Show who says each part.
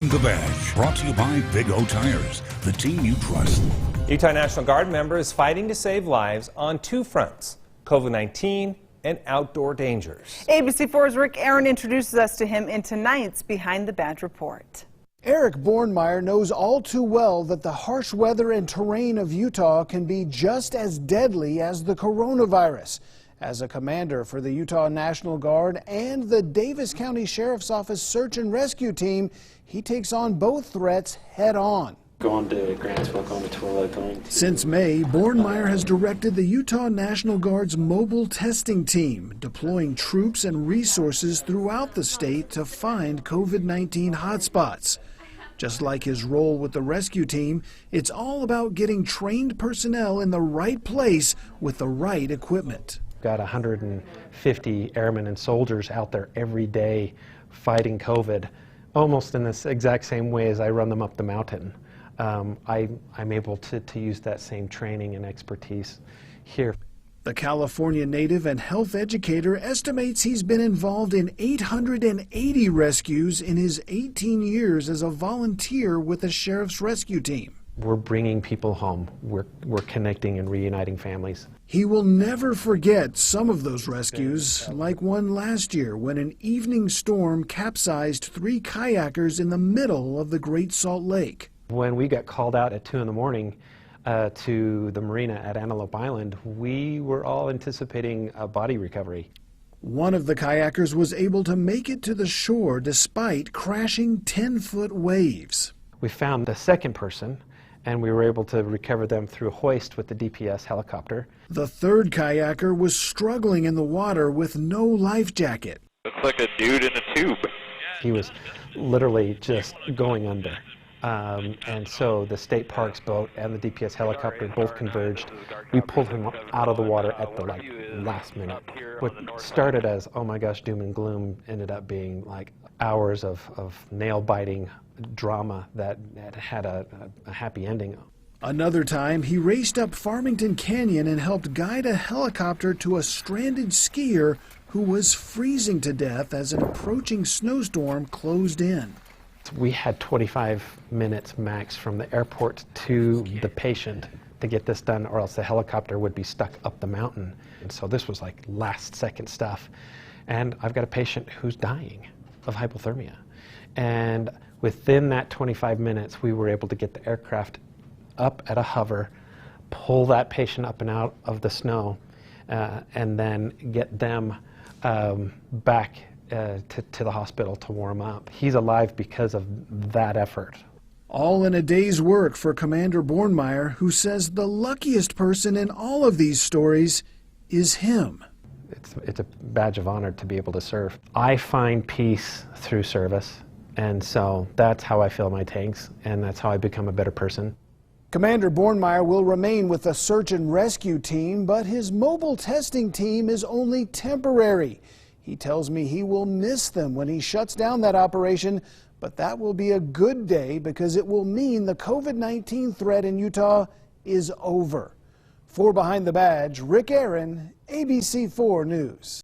Speaker 1: The Badge, brought to you by Big O Tires, the team you trust.
Speaker 2: Utah National Guard member is fighting to save lives on two fronts, COVID-19 and outdoor dangers.
Speaker 3: ABC4's Rick Aaron introduces us to him in tonight's Behind the Badge report.
Speaker 4: Eric Bornmeyer knows all too well that the harsh weather and terrain of Utah can be just as deadly as the coronavirus. As a commander for the Utah National Guard and the Davis County Sheriff's Office Search and Rescue Team, he takes on both threats head on.
Speaker 5: Going to Grantsville, going to Twilla,
Speaker 4: Since May, Bornmeyer has directed the Utah National Guard's mobile testing team, deploying troops and resources throughout the state to find COVID-19 hotspots. Just like his role with the rescue team, it's all about getting trained personnel in the right place with the right equipment.
Speaker 6: Got 150 airmen and soldiers out there every day fighting COVID, almost in this exact same way as I run them up the mountain. I'm able to use that same training and expertise here.
Speaker 4: The California native and health educator estimates he's been involved in 880 rescues in his 18 years as a volunteer with the Sheriff's Rescue Team.
Speaker 6: We're bringing people home. We're connecting and reuniting families.
Speaker 4: He will never forget some of those rescues, like one last year when an evening storm capsized 3 kayakers in the middle of the Great Salt Lake.
Speaker 6: When we got called out at 2 in the morning to the marina at Antelope Island, we were all anticipating a body recovery.
Speaker 4: One of the kayakers was able to make it to the shore despite crashing 10-foot waves.
Speaker 6: We found the second person, and we were able to recover them through a hoist with the DPS helicopter.
Speaker 4: The third kayaker was struggling in the water with no life jacket.
Speaker 7: Looks like a dude in a tube.
Speaker 6: He was literally just going under. And so the state parks boat and the DPS helicopter both converged. We pulled him out of the water at the last minute. What started as, oh my gosh, doom and gloom, ended up being like hours of nail-biting drama that had a happy ending.
Speaker 4: Another time, he raced up Farmington Canyon and helped guide a helicopter to a stranded skier who was freezing to death as an approaching snowstorm closed in.
Speaker 6: We had 25 minutes max from the airport to the patient to get this done, or else the helicopter would be stuck up the mountain. And so this was like last-second stuff. And I've got a patient who's dying of hypothermia. And within that 25 minutes, we were able to get the aircraft up at a hover, pull that patient up and out of the snow, and then get them back to the hospital to warm up. He's alive because of that effort.
Speaker 4: All in a day's work for Commander Bornmeyer, who says the luckiest person in all of these stories is him.
Speaker 6: It's a badge of honor to be able to serve. I find peace through service, and so that's how I fill my tanks, and that's how I become a better person.
Speaker 4: Commander Bornmeyer will remain with the search and rescue team, but his mobile testing team is only temporary. He tells me he will miss them when he shuts down that operation, but that will be a good day because it will mean the COVID-19 threat in Utah is over. For Behind the Badge, Rick Aaron, ABC4 News.